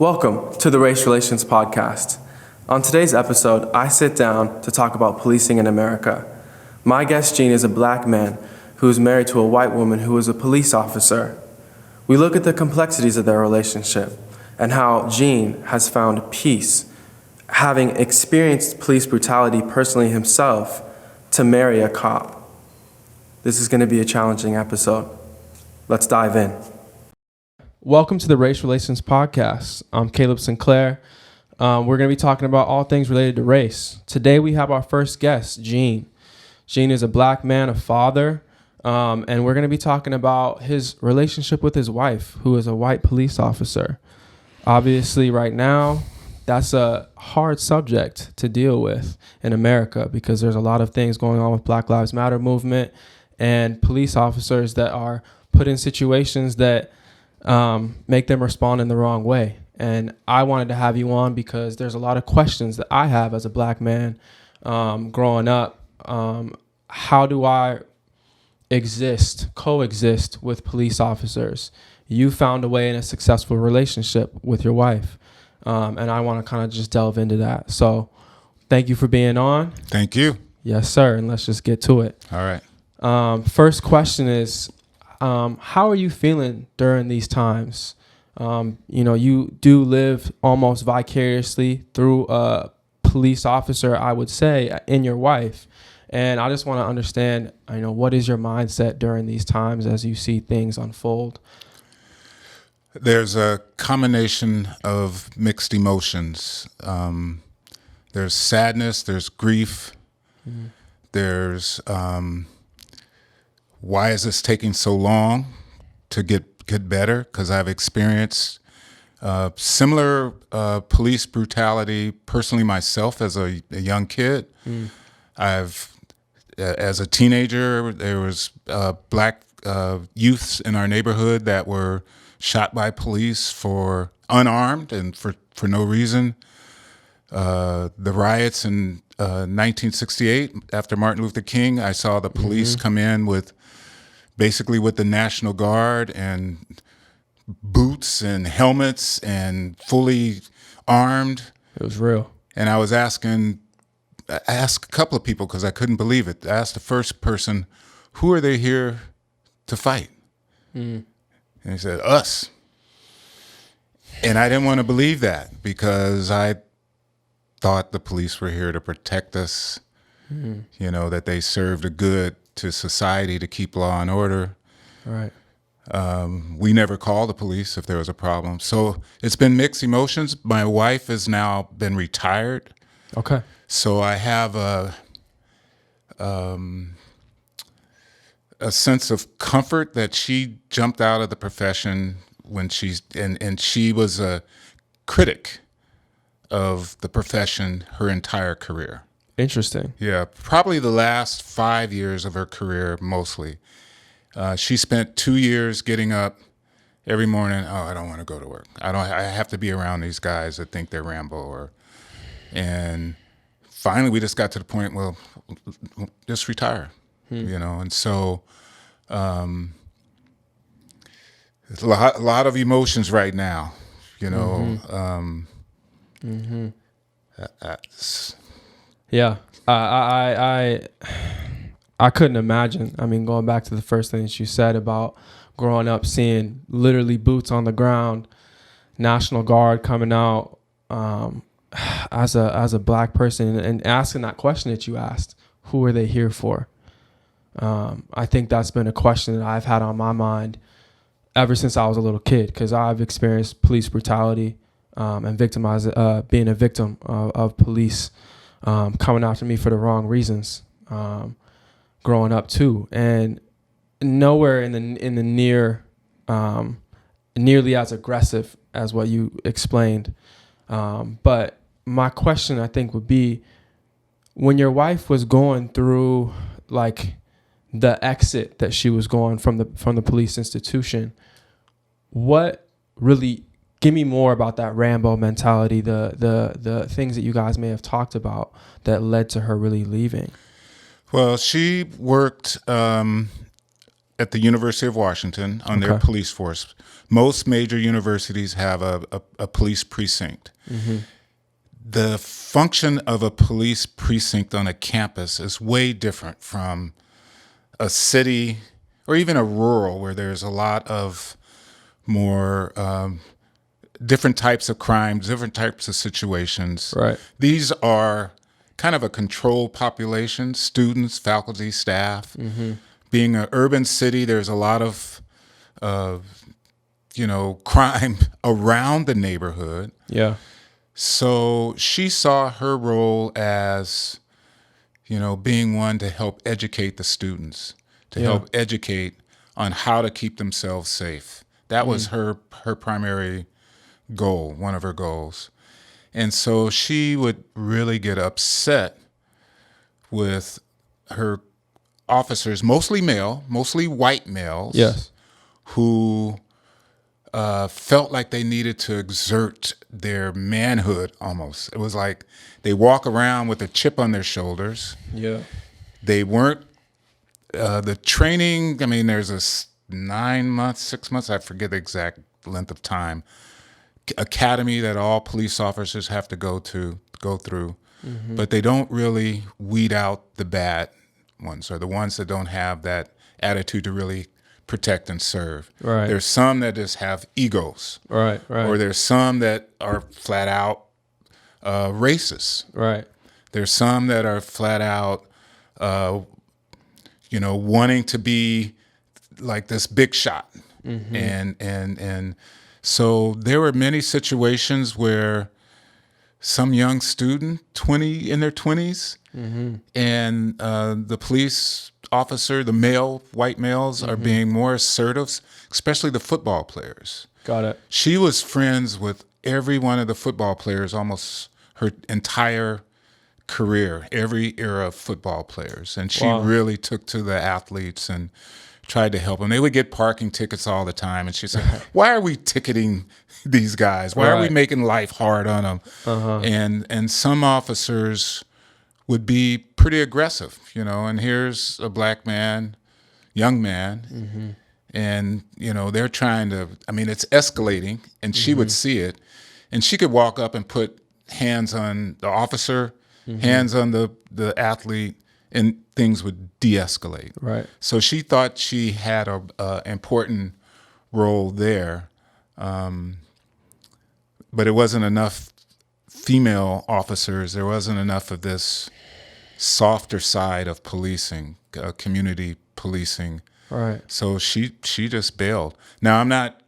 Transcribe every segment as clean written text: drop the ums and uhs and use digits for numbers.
Welcome to the Race Relations Podcast. On today's episode, I sit down to talk about policing in America. My guest, Gene, is a black man who is married to a white woman who is a police officer. We look at the complexities of their relationship and how Gene has found peace, having experienced police brutality personally himself, to marry a cop. This is going to be a challenging episode. Let's dive in. Welcome to the Race Relations Podcast. I'm Caleb Sinclair. We're going to be talking about all things related to race. Today we have our first guest, Gene. Gene is a black man, a father, and we're going to be talking about his relationship with his wife, who is a white police officer. Obviously, right now, that's a hard subject to deal with in America because there's a lot of things going on with Black Lives Matter movement and police officers that are put in situations that make them respond in the wrong way. And I wanted to have you on because there's a lot of questions that I have as a black man growing up. How do I coexist with police officers? You found a way in a successful relationship with your wife. And I want to kind of just delve into that. So thank you for being on. Thank you. Yes, sir. And let's just get to it. All right. First question is, how are you feeling during these times? You do live almost vicariously through a police officer, I would say, in your wife. And I just want to understand, what is your mindset during these times as you see things unfold? There's a combination of mixed emotions. There's sadness, there's grief, there's why is this taking so long to get better? Because I've experienced similar police brutality personally myself as a young kid. As a teenager, there was black youths in our neighborhood that were shot by police for unarmed and for no reason. The riots in 1968 after Martin Luther King, I saw the police come in with the National Guard and boots and helmets and fully armed. It was real. And I asked a couple of people because I couldn't believe it. I asked the first person, who are they here to fight? And he said, us. And I didn't want to believe that because I thought the police were here to protect us, that they served a good to society to keep law and order. Right. We never called the police if there was a problem. So it's been mixed emotions. My wife has now been retired. Okay. So I have a sense of comfort that she jumped out of the profession when she was a critic of the profession her entire career. Interesting. Yeah, probably the last 5 years of her career mostly. She spent 2 years getting up every morning. Oh, I don't want to go to work. I have to be around these guys that think they're Rambo. And finally, we just got to the point. Well, just retire. And so there's a lot of emotions right now. Yeah, I couldn't imagine. Going back to the first thing that you said about growing up, seeing literally boots on the ground, National Guard coming out as a black person, and asking that question that you asked, who are they here for? I think that's been a question that I've had on my mind ever since I was a little kid, because I've experienced police brutality and being a victim of police coming after me for the wrong reasons, growing up too, and nowhere in the nearly as aggressive as what you explained. But my question, I think, would be, when your wife was going through the exit that she was going from the police institution, what really, give me more about that Rambo mentality, the things that you guys may have talked about that led to her really leaving. Well, she worked at the University of Washington on their Okay. police force. Most major universities have a police precinct. The function of a police precinct on a campus is way different from a city or even a rural where there's a lot of more different types of crimes, different types of situations. Right. These are kind of a controlled population, students, faculty, staff. Being an urban city, there's a lot of, crime around the neighborhood. Yeah. So she saw her role as, being one to help educate the students, to help educate on how to keep themselves safe. That was her primary goal, one of her goals. And so she would really get upset with her officers, mostly male, mostly white males, Yes. who felt like they needed to exert their manhood almost. It was like they walk around with a chip on their shoulders. Yeah. They weren't, the training, I mean, there's a 9 months, 6 months, I forget the exact length of time, academy that all police officers have to go through, but they don't really weed out the bad ones or the ones that don't have that attitude to really protect and serve. Right. There's some that just have egos, Right. or there's some that are flat out racist. Right. There's some that are flat out, wanting to be like this big shot, and so there were many situations where some young student, in their 20s, and the police officer, the white males, are being more assertive, especially the football players. Got it. She was friends with every one of the football players almost her entire career, every era of football players. And she really took to the athletes and tried to help them. They would get parking tickets all the time. And she said, why are we ticketing these guys? Why are we making life hard on them? And some officers would be pretty aggressive, and here's a black man, young man, and, they're trying to, it's escalating, and she would see it, and she could walk up and put hands on the officer, hands on the athlete, and things would de-escalate. Right. So she thought she had a important role there, but it wasn't enough female officers. There wasn't enough of this softer side of policing, community policing. Right. So she just bailed. Now, I'm not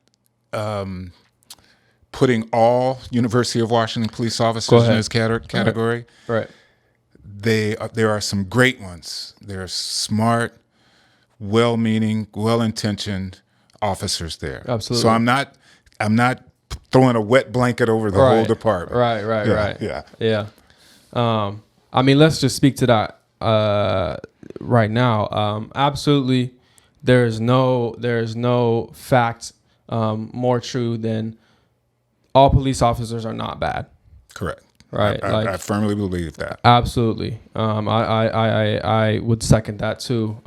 putting all University of Washington police officers in this category. Right. There are some great ones. They're smart, well-meaning, well-intentioned officers there. Absolutely. So I'm not throwing a wet blanket over the whole department. Right. Yeah. Let's just speak to that right now. Absolutely, there's no fact more true than all police officers are not bad. Correct. Right. I firmly believe that. Absolutely. I would second that too.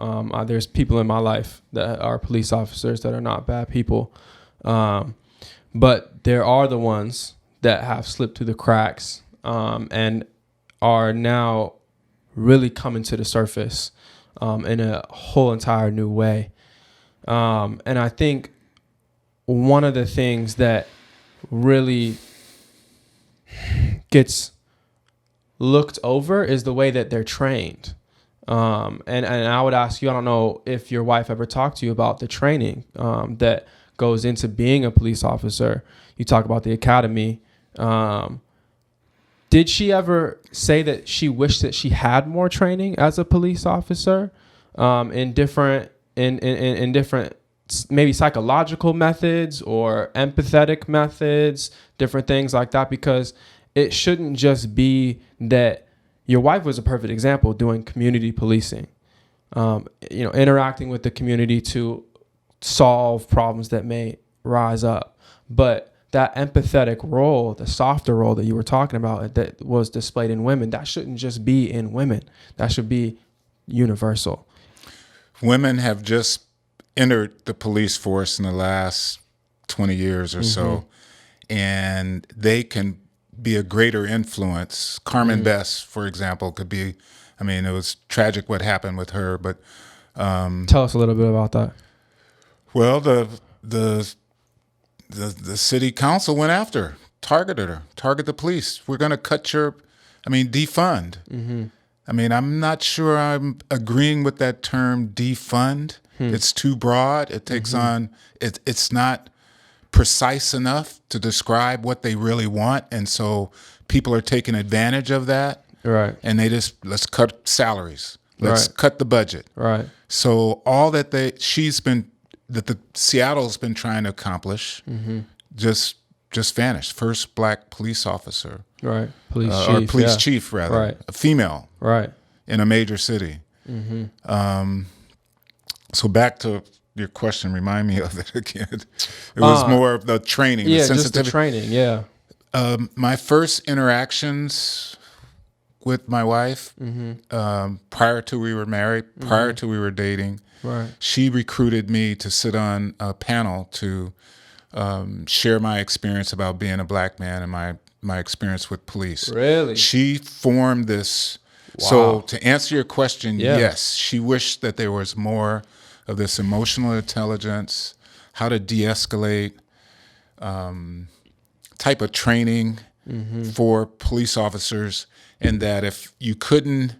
There's people in my life that are police officers that are not bad people. But there are the ones that have slipped through the cracks and are now really coming to the surface in a whole entire new way. And I think one of the things that really gets looked over is the way that they're trained. And I would ask you, I don't know if your wife ever talked to you about the training that goes into being a police officer. You talk about the academy. Did she ever say that she wished that she had more training as a police officer in different maybe psychological methods or empathetic methods, different things like that? Because it shouldn't just be that your wife was a perfect example doing community policing, interacting with the community to solve problems that may rise up. But that empathetic role, the softer role that you were talking about that was displayed in women, that shouldn't just be in women. That should be universal. Women have just entered the police force in the last 20 years or so, and they can be a greater influence. Carmen Bess, for example, could be. I mean, it was tragic what happened with her, but Tell us a little bit about that. well, the city council went after her, target the police. We're going to cut defund. I mean, I'm not sure I'm agreeing with that term defund. It's too broad. It takes on, it's not precise enough to describe what they really want. And so people are taking advantage of that. Right. And they just, let's cut salaries. Let's cut the budget. Right. So all that the Seattle's been trying to accomplish just vanished. First black police officer. Right. Police chief. Or police chief, rather. Right. A female. Right. In a major city. So back to your question, remind me of it again. It was more of the training, Yeah, the just the sensitivity. training, yeah. My first interactions with my wife, prior to we were married, prior to we were dating, Right. she recruited me to sit on a panel to share my experience about being a black man and my experience with police. Really? She formed this. Wow. So to answer your question, Yeah. yes, she wished that there was more of this emotional intelligence, how to de-escalate, type of training for police officers, and that if you couldn't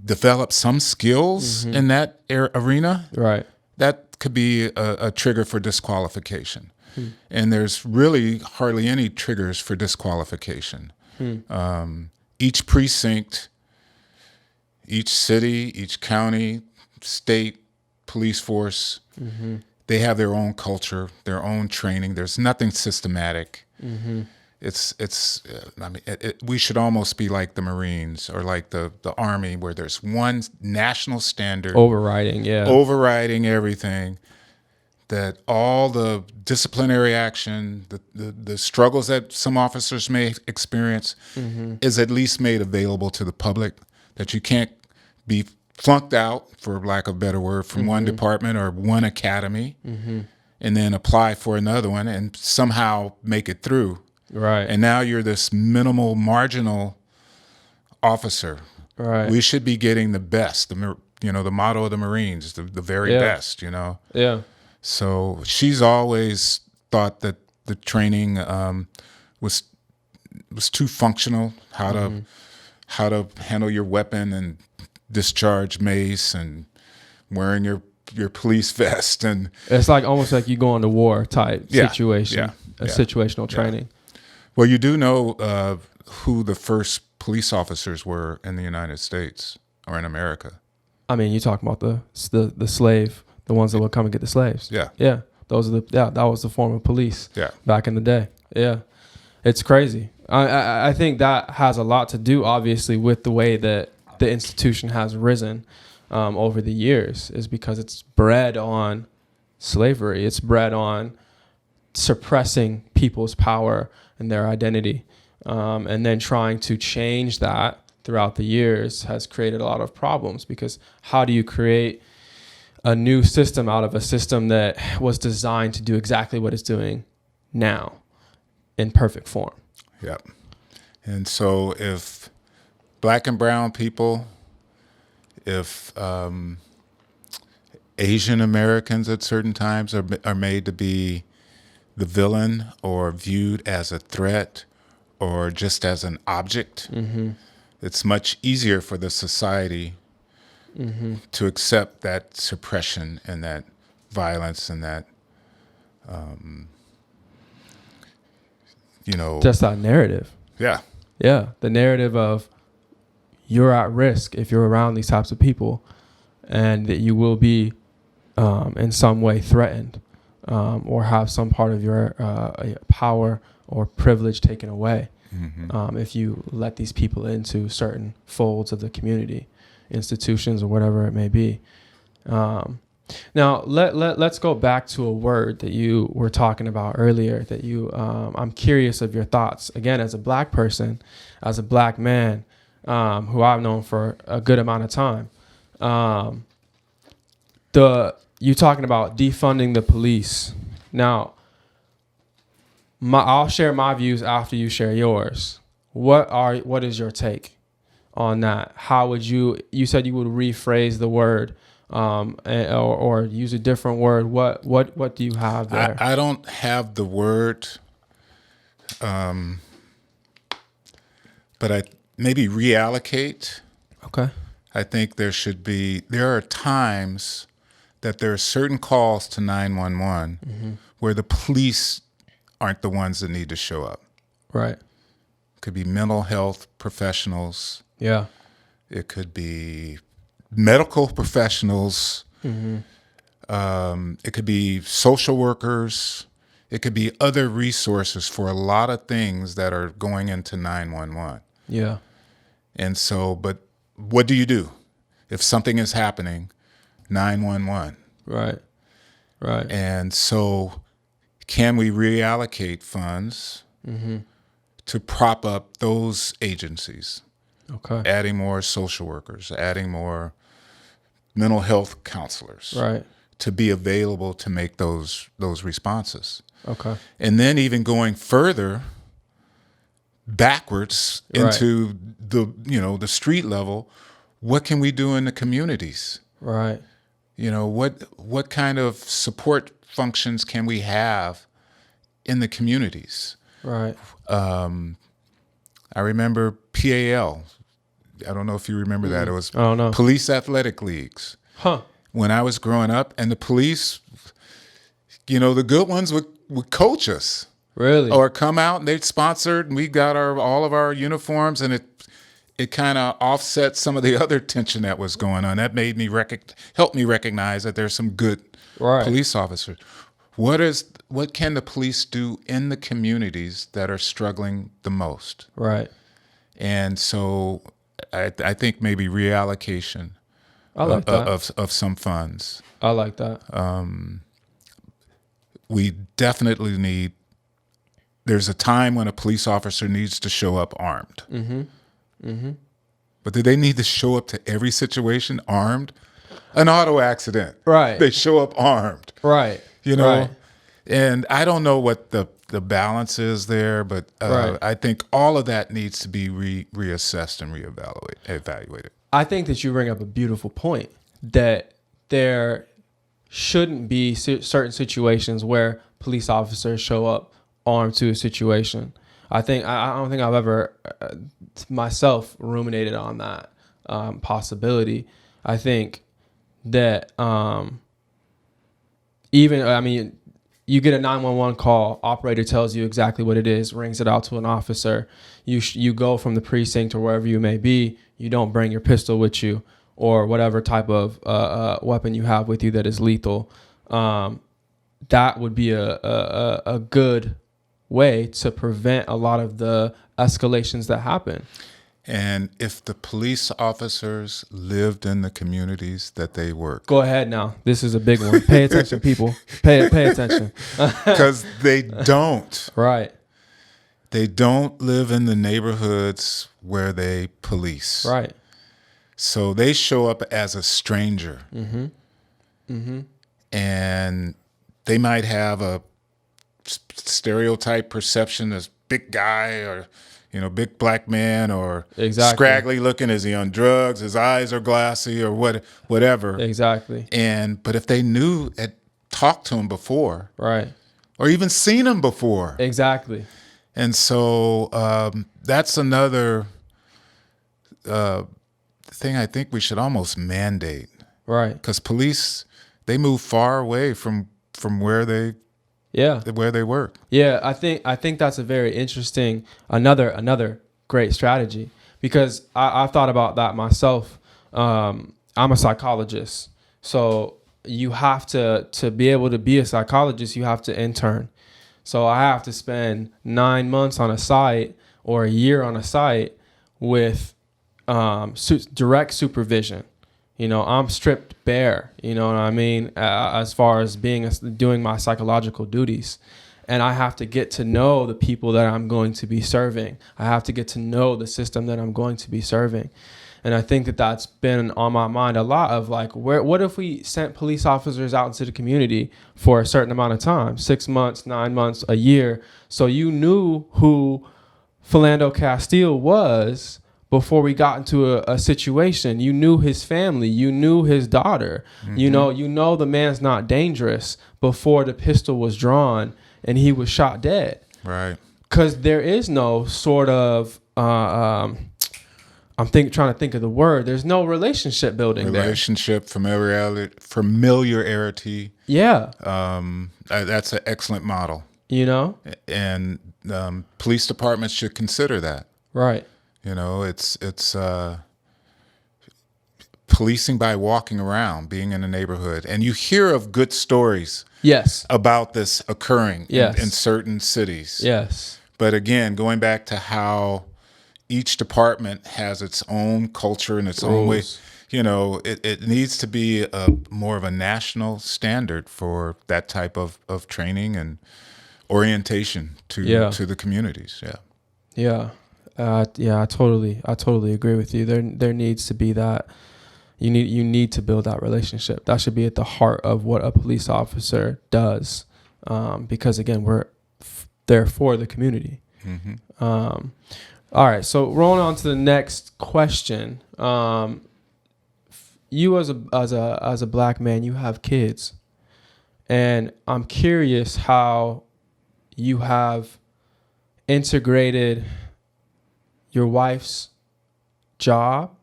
develop some skills in that arena, Right. that could be a trigger for disqualification. And there's really hardly any triggers for disqualification. Each precinct, each city, each county, state, police force, they have their own culture, their own training. There's nothing systematic. We should almost be like the Marines or like the Army, where there's one national standard overriding everything, that all the disciplinary action, the struggles that some officers may experience is at least made available to the public, that you can't be flunked out, for lack of a better word, from one department or one academy and then apply for another one and somehow make it through. Right. And now you're this minimal, marginal officer. Right. We should be getting the best, the motto of the Marines, the very best, Yeah. So she's always thought that the training was too functional, how to handle your weapon and discharge mace and wearing your police vest, and It's like almost like you go on to war type situation, situational training. Well, you do know who the first police officers were in the United States or in America. I mean, you talking about the slave, the ones that would come and get the slaves. Yeah. Yeah. Those are that was the form of police. Yeah. Back in the day. Yeah. It's crazy. I think that has a lot to do, obviously, with the way that the institution has risen over the years, is because it's bred on slavery. It's bred on suppressing people's power and their identity. And then trying to change that throughout the years has created a lot of problems, because how do you create a new system out of a system that was designed to do exactly what it's doing now in perfect form? Yep. And so if black and brown people, if Asian Americans at certain times are made to be the villain or viewed as a threat or just as an object, it's much easier for the society to accept that suppression and that violence and that, Just that narrative. Yeah. Yeah. The narrative of you're at risk if you're around these types of people, and that you will be in some way threatened or have some part of your power or privilege taken away if you let these people into certain folds of the community, institutions, or whatever it may be. Now, let's go back to a word that you were talking about earlier that I'm curious of your thoughts. Again, as a black person, as a black man, who I've known for a good amount of time, you talking about defunding the police. Now, I'll share my views after you share yours. What is your take on that? How would you said you would rephrase the word, or use a different word. What do you have there? I don't have the word, but I maybe reallocate. Okay. I think there are times that there are certain calls to 911 where the police aren't the ones that need to show up. Right. It could be mental health professionals. Yeah. It could be medical professionals. It could be social workers. It could be other resources for a lot of things that are going into 911. Yeah. And so, but what do you do if something is happening? 911. Right. Right. And so, can we reallocate funds to prop up those agencies? Okay. Adding more social workers, adding more mental health counselors, Right. to be available to make those Okay. responses. And then even going further backwards into the street level, what can we do in the communities? Right. What kind of support functions can we have in the communities? Right. I remember PAL. I don't know if you remember that. It was I don't know. police athletic leagues. Huh. When I was growing up, and the police, the good ones would coach us. Really? Or come out and they'd sponsor, and we got all of our uniforms, and it kind of offset some of the other tension that was going on. That made me helped me recognize that there's some good police officers. What can the police do in the communities that are struggling the most? Right. And so I think maybe reallocation I like that. of some funds. I like that. We definitely need. There's a time when a police officer needs to show up armed. But do they need to show up to every situation armed? An auto accident. Right. They show up armed. Right. Right. And I don't know what the balance is there, but I think all of that needs to be reassessed and evaluated. I think that you bring up a beautiful point, that there shouldn't be certain situations where police officers show up armed to a situation. I don't think I've ever myself ruminated on that possibility. I think that you get a 911 call, operator tells you exactly what it is, rings it out to an officer. You go from the precinct or wherever you may be. You don't bring your pistol with you or whatever type of weapon you have with you that is lethal. That would be a good way to prevent a lot of the escalations that happen. And if the police officers lived in the communities that they work. Go ahead now. This is a big one. Pay attention, people. Pay attention. Because they don't. Right. They don't live in the neighborhoods where they police. Right. So they show up as a stranger. And they might have a stereotype perception as big guy or big black man, or scraggly looking. Is he on drugs? His eyes are glassy, or whatever. Exactly. But if they had talked to him before, right, or even seen him before, exactly. And so that's another thing I think we should almost mandate, right? Because police, they move far away from where they. Yeah, where they work. Yeah, I think that's a very interesting, another great strategy, because I've thought about that myself. I'm a psychologist, so you have to be able to be a psychologist, you have to intern. So I have to spend 9 months on a site or a year on a site with direct supervision. I'm stripped bare, you know what I mean, as far as doing my psychological duties. And I have to get to know the people that I'm going to be serving. I have to get to know the system that I'm going to be serving. And I think that that's been on my mind a lot of like, what if we sent police officers out into the community for a certain amount of time, 6 months, 9 months, a year. So you knew who Philando Castile was before we got into a situation. You knew his family, you knew his daughter, you know the man's not dangerous before the pistol was drawn and he was shot dead. Right. Because there is no sort of, trying to think of the word. There's no relationship building Relationship, familiarity. Yeah. That's an excellent model. You know? And police departments should consider that. Right. You know, it's policing by walking around, being in a neighborhood. And you hear of good stories Yes. about this occurring Yes. in certain cities. Yes. But again, going back to how each department has its own culture and its own way, you know, it needs to be more of a national standard for that type of training and orientation to the communities. Yeah. Yeah. I totally agree with you. There needs to be that. You need to build that relationship. That should be at the heart of what a police officer does, because again, we're there for the community. Mm-hmm. All right, so rolling on to the next question. You as a black man, you have kids, and I'm curious how you have integrated your wife's job,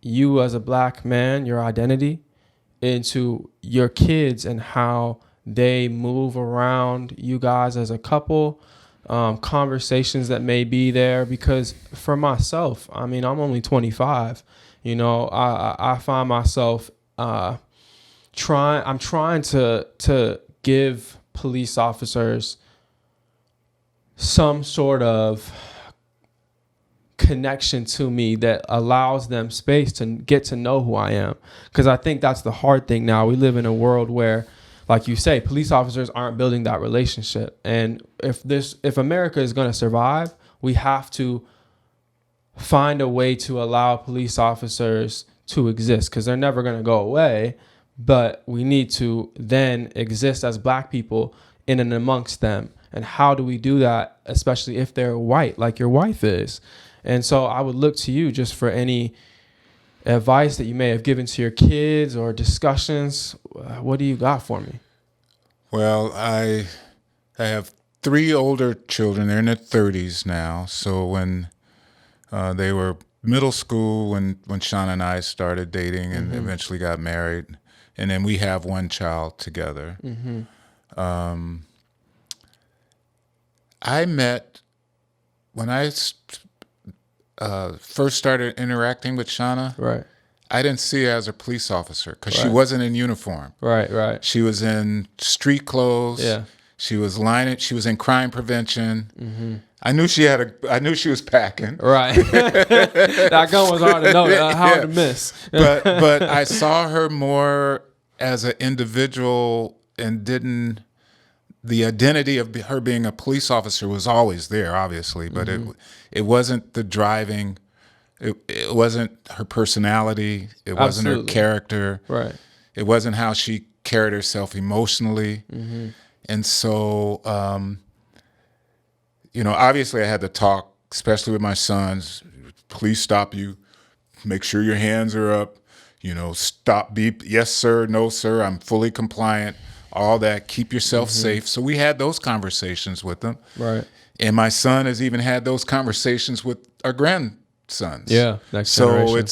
you as a black man, your identity, into your kids and how they move around you guys as a couple, conversations that may be there. Because for myself, I mean, I'm only 25. You know, I find myself trying to give police officers some sort of connection to me that allows them space to get to know who I am. Because I think that's the hard thing now. We live in a world where, like you say, police officers aren't building that relationship. And if America is going to survive, we have to find a way to allow police officers to exist, because they're never going to go away. But we need to then exist as black people in and amongst them. And how do we do that, especially if they're white, like your wife is? And so I would look to you just for any advice that you may have given to your kids or discussions. What do you got for me? Well, I have 3 older children. They're in their 30s now. So when they were middle school, when Shauna and I started dating and eventually got married, and then we have 1 child together. I met, when I first started interacting with Shauna, Right. I didn't see her as a police officer because she wasn't in uniform. Right. She was in street clothes. Yeah. She was in crime prevention. I knew she was packing. Right. That gun was hard to know, hard to miss. but I saw her more as an individual, and the identity of her being a police officer was always there, obviously, but it wasn't the driving, it wasn't her personality, it wasn't her character, Right. it wasn't how she carried herself emotionally. And so, obviously I had to talk, especially with my sons. Please stop you, make sure your hands are up, stop, beep, yes sir, no sir, I'm fully compliant. All that, keep yourself safe. So we had those conversations with them. Right. And my son has even had those conversations with our grandsons. Yeah, next generation.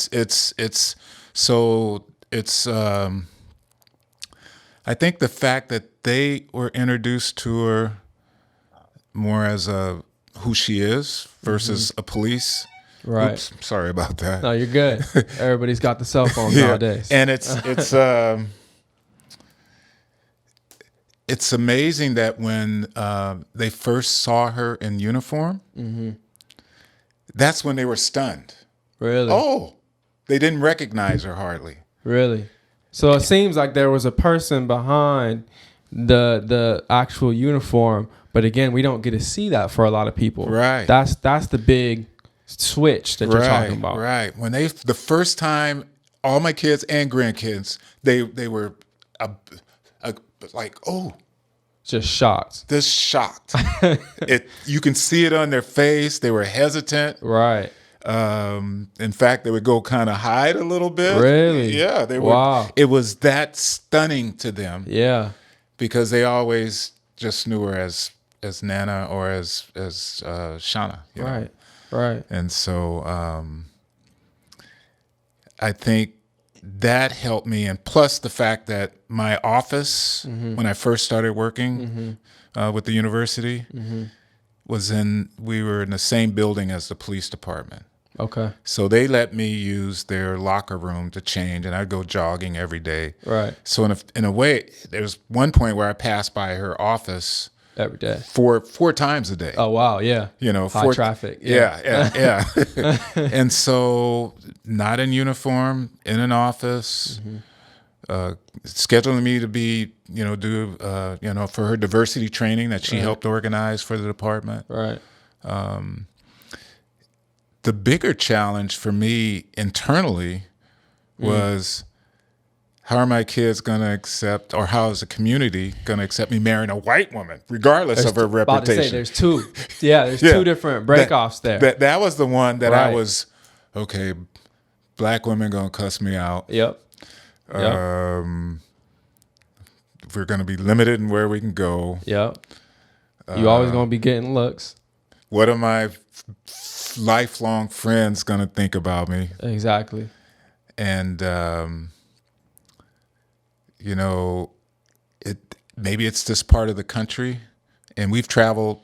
So it's I think the fact that they were introduced to her more as who she is versus a police. Right. Oops, sorry about that. No, you're good. Everybody's got the cell phones nowadays. And it's amazing that when they first saw her in uniform, that's when they were stunned. Really? Oh, they didn't recognize her hardly. Really? So it seems like there was a person behind the actual uniform, but again, we don't get to see that for a lot of people. Right. That's the big switch that you're talking about. Right. When the first time, all my kids and grandkids, they were like, oh, Just shocked. this shocked. You can see it on their face. They were hesitant. Right. In fact, they would go kind of hide a little bit. Really? Yeah. They were. Wow. It was that stunning to them Yeah. because they always just knew her as Nana or as Shauna. You know? Right. Right. And so I think that helped me. And plus the fact that my office, when I first started working with the university, we were in the same building as the police department. Okay. So they let me use their locker room to change, and I'd go jogging every day. Right. So in a way, there's one point where I passed by her office Every day. four times a day. Oh, wow. Yeah. You know, High traffic. Yeah. And so, not in uniform, in an office, scheduling me to be, do for her diversity training that she helped organize for the department. Right. The bigger challenge for me internally was, how are my kids going to accept, or how is the community going to accept me marrying a white woman, regardless of her About to say, reputation? there's two. Yeah, there's two different breakoffs there. That was the one that I Right. was, okay, black women going to cuss me out. Yep. We're going to be limited in where we can go. Yep. You always going to be getting looks. What are my lifelong friends going to think about me? Exactly. And, maybe it's this part of the country, and we've traveled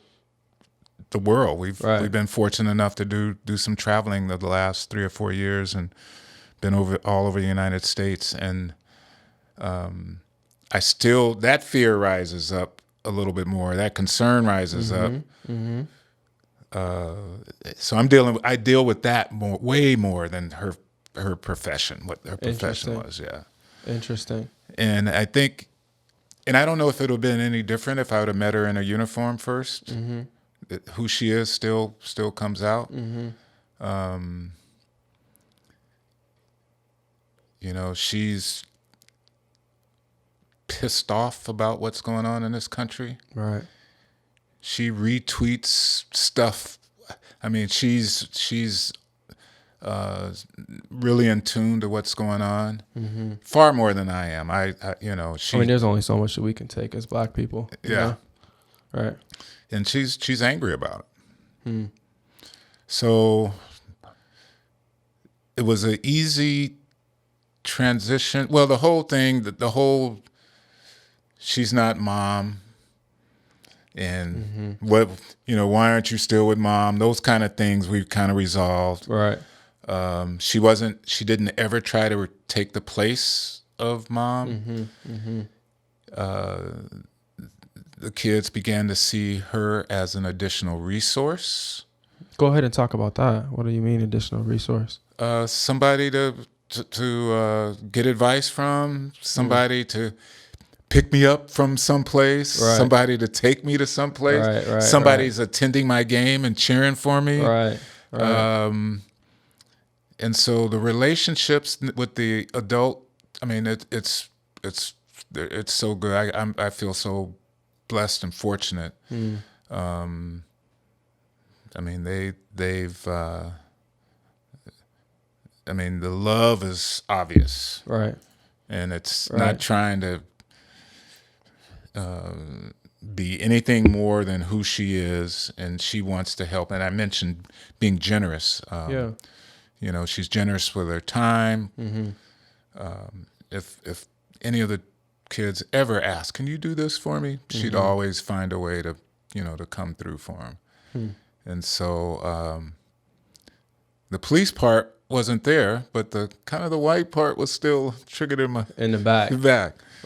the world. We've been fortunate enough to do some traveling the last 3 or 4 years, and been all over the United States. And that fear rises up a little bit more. That concern rises up. So I deal with that way more than her profession, what her profession was. Yeah. Interesting. And I think, and I don't know if it would have been any different if I would have met her in a uniform first. Who she is still comes out. She's pissed off about what's going on in this country. Right. She retweets stuff. I mean, she's really in tune to what's going on, far more than I am. I there's only so much that we can take as black people. Yeah. Right. And she's angry about it. So it was an easy transition. Well, the whole thing, she's not mom, and why aren't you still with mom? Those kind of things we've kind of resolved. Right. She didn't ever try to take the place of mom. The kids began to see her as an additional resource. Go ahead and talk about that. What do you mean additional resource? Somebody to get advice from, somebody to pick me up from someplace, somebody to take me to someplace, somebody's attending my game and cheering for me. Right. And so the relationships with the adult, I mean, it's so good. I feel so blessed and fortunate. I mean, they've. I mean, the love is obvious, right? And it's not trying to be anything more than who she is, and she wants to help. And I mentioned being generous. She's generous with her time. If any of the kids ever ask, "Can you do this for me?" She'd always find a way to come through for them. And so the police part wasn't there, but the kind of the white part was still triggered in the back.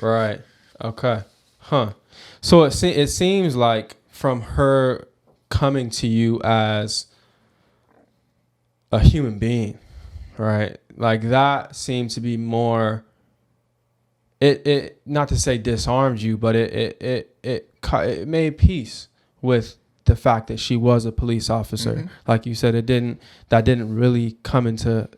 Right. Okay. Huh. So it seems like from her coming to you as a human being, right? Like that seemed to be more. It not to say disarmed you, but it made peace with the fact that she was a police officer. Mm-hmm. Like you said, that didn't really come into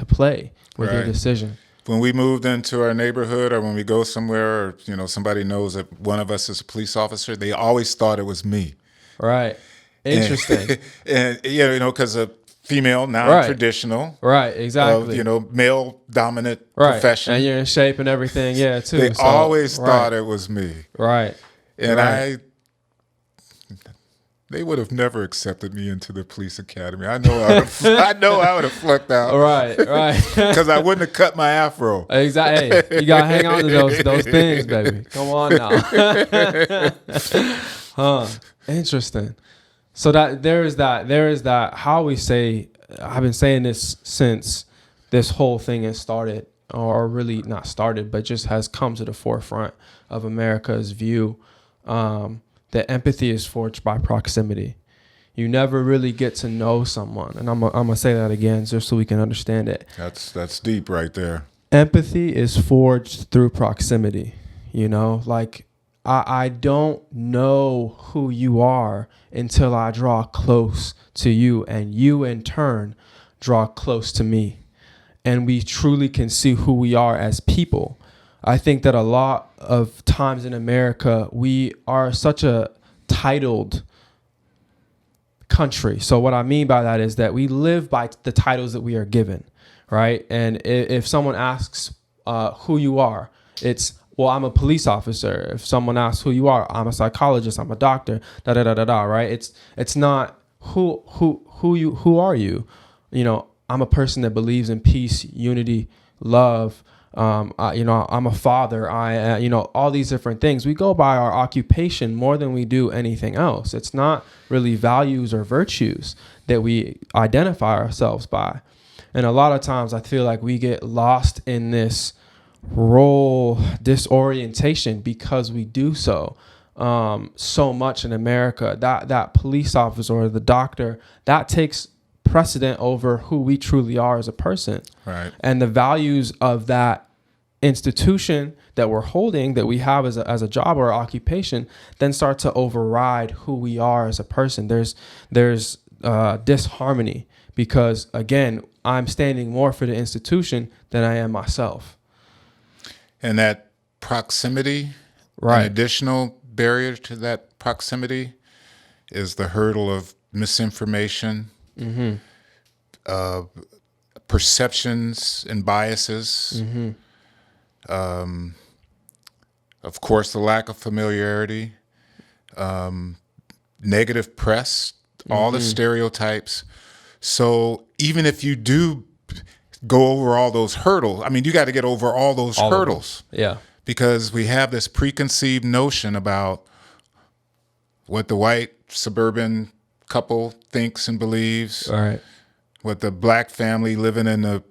play with your Right. decision. When we moved into our neighborhood, or when we go somewhere, or somebody knows that one of us is a police officer, they always thought it was me. Right. Interesting. And because of female, non-traditional, Right. Exactly. male dominant right. profession. And you're in shape and everything. Yeah, too. They So, always right. thought it was me. Right. And Right. they would have never accepted me into the police academy. I know I would have flunked out. Right. Because I wouldn't have cut my afro. Exactly. Hey, you gotta hang on to those things, baby. Come on now. Huh. Interesting. So there is that. How we say, I've been saying this since this whole thing has started, or really not started, but just has come to the forefront of America's view. That empathy is forged by proximity. You never really get to know someone, and I'm gonna say that again just so we can understand it. That's deep right there. Empathy is forged through proximity. Like I don't know who you are until I draw close to you, and you in turn draw close to me, and we truly can see who we are as people. I think that a lot of times in America, we are such a titled country. So what I mean by that is that we live by the titles that we are given, right? And if someone asks who you are, it's, well, I'm a police officer. If someone asks who you are, I'm a psychologist, I'm a doctor, right? It's not who are you? I'm a person that believes in peace, unity, love. I'm a father. All these different things. We go by our occupation more than we do anything else. It's not really values or virtues that we identify ourselves by. And a lot of times I feel like we get lost in this role disorientation because we do so much in America. That police officer or the doctor, that takes precedent over who we truly are as a person. Right. And the values of that institution that we're holding, that we have as a job or occupation, then start to override who we are as a person. There's disharmony because, again, I'm standing more for the institution than I am myself. And that proximity, Right. an additional barrier to that proximity is the hurdle of misinformation, perceptions and biases. Of course, the lack of familiarity, negative press, all the stereotypes. So even if you do go over all those hurdles, you got to get over all those hurdles. Yeah. Because we have this preconceived notion about what the white suburban couple thinks and believes, Right. what the black family living in the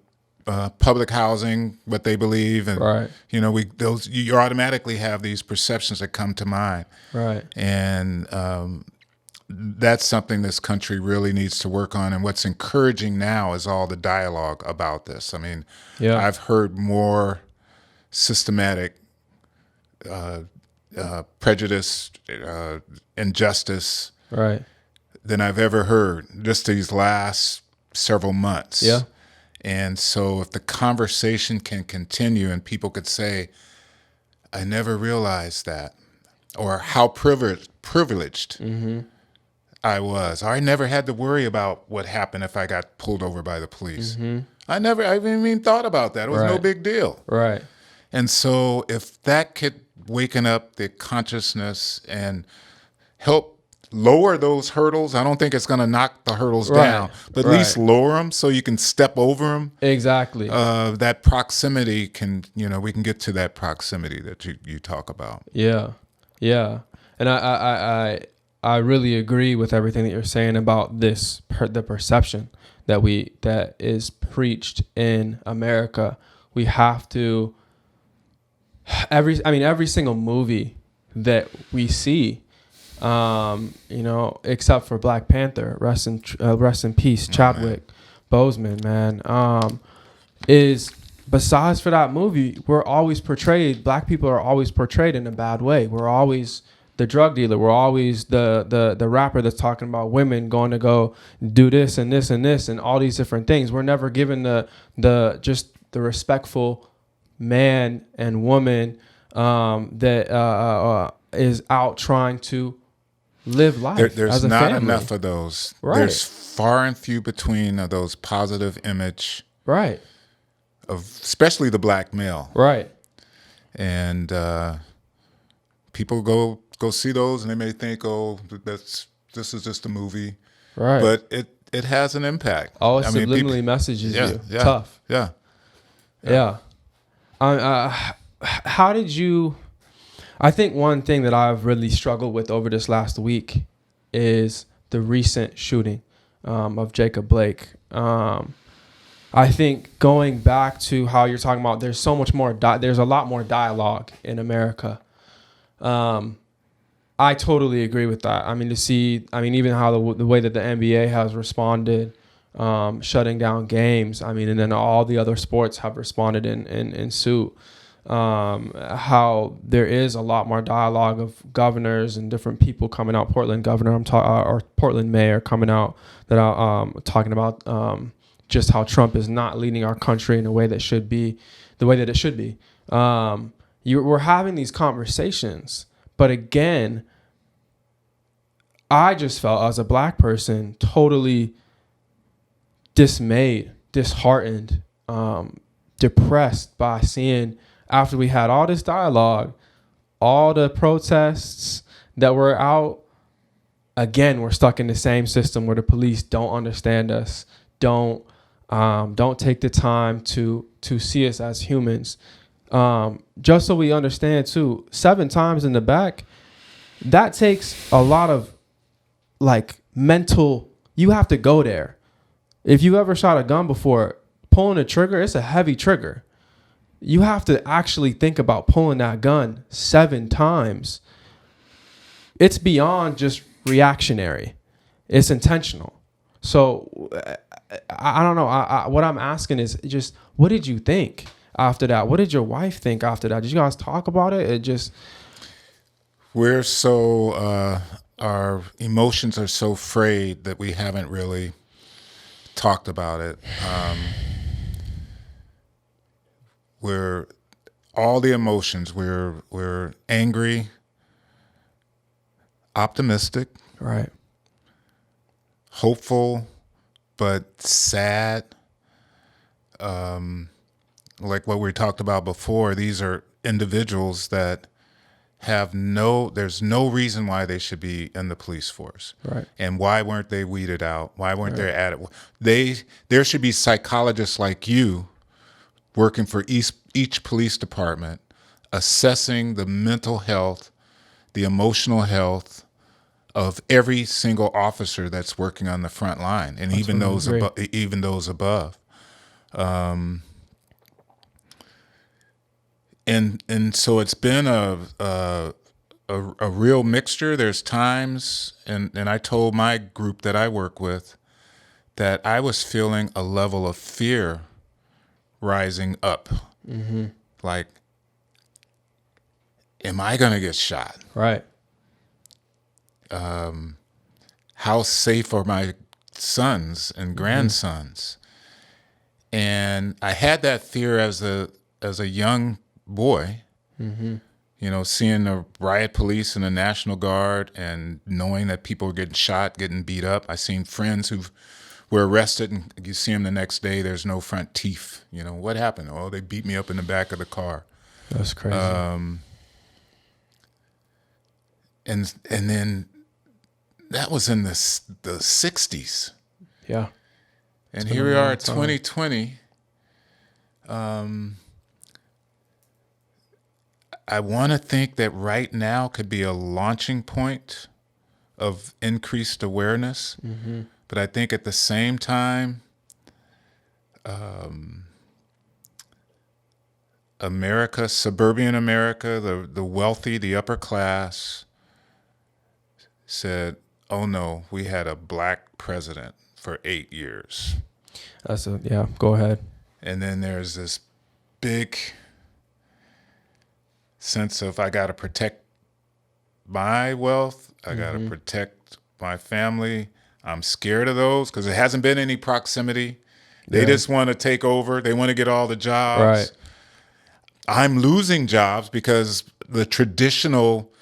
public housing, what they believe, and Right. you automatically have these perceptions that come to mind, Right. and that's something this country really needs to work on. And what's encouraging now is all the dialogue about this. Yeah. I've heard more systematic prejudice, injustice, Right. than I've ever heard just these last several months. Yeah. And so if the conversation can continue and people could say, I never realized that, or how privileged I was, or I never had to worry about what happened if I got pulled over by the police. I haven't even thought about that. It was no Right. big deal. Right. And so if that could waken up the consciousness and help lower those hurdles, I don't think it's going to knock the hurdles Right. down, but at least lower them so you can step over them. Exactly. That proximity can, we can get to that proximity that you talk about. Yeah. Yeah. And I really agree with everything that you're saying about this, the perception that is preached in America. We have to, every single movie that we see, except for Black Panther, rest in peace, Chadwick Boseman, man, is, besides for that movie, Black people are always portrayed in a bad way. We're always the drug dealer. We're always the rapper that's talking about women going to go do this and this and this and all these different things. We're never given the respectful man and woman that is out trying to live life. There's as a not family. enough of those. Right. There's far and few between of those positive image Right. of especially the black male. Right. And people go see those and they may think, oh, this is just a movie. Right. But it has an impact. Oh, it I mean, subliminally messages you. Yeah, Tough. Yeah. How did you? I think one thing that I've really struggled with over this last week is the recent shooting of Jacob Blake. I think going back to how you're talking about, there's so much more. There's a lot more dialogue in America. I totally agree with that. I mean, even how the way that the NBA has responded, shutting down games. I mean, and then all the other sports have responded in suit. How there is a lot more dialogue of governors and different people coming out. Portland governor, or Portland mayor coming out that talking about just how Trump is not leading our country in a way that should be the way that it should be. We're having these conversations, but again, I just felt as a black person totally dismayed, disheartened, depressed by seeing, after we had all this dialogue, all the protests that were out, again, we're stuck in the same system where the police don't understand us, don't take the time to see us as humans. Just so we understand too, 7 times in the back, that takes a lot of mental, you have to go there. If you ever shot a gun before, pulling a trigger, it's a heavy trigger. You have to actually think about pulling that gun 7 times. It's beyond just reactionary. It's intentional. So I don't know. What I'm asking is just, what did you think after that? What did your wife think after that? Did you guys talk about it? We're so, our emotions are so frayed that we haven't really talked about it. We're all the emotions. We're angry, optimistic, Right. hopeful, but sad. Like what we talked about before, these are individuals that there's no reason why they should be in the police force. Right. And why weren't they weeded out? Why weren't they at it? There should be psychologists like you working for each police department, assessing the mental health, the emotional health of every single officer that's working on the front line, and even those above. And so it's been a real mixture. There's times, and I told my group that I work with that I was feeling a level of fear rising up. Mm-hmm. Like, am I going to get shot? Right. How safe are my sons and grandsons? Mm-hmm. And I had that fear as a young boy, mm-hmm. Seeing the riot police and the National Guard and knowing that people were getting shot, getting beat up. I seen friends who were arrested and you see them the next day, there's no front teeth. What happened? Oh, they beat me up in the back of the car. That's crazy. And then that was in the 60s. Yeah. And here we are at 2020. I want to think that right now could be a launching point of increased awareness. Mm-hmm. But I think at the same time, America, suburban America, the wealthy, the upper class said, oh no, we had a black president for 8 years. Go ahead. And then there's this big sense of I got to protect my wealth. I got to protect my family. I'm scared of those because there hasn't been any proximity. They just want to take over. They want to get all the jobs. Right. I'm losing jobs because the traditional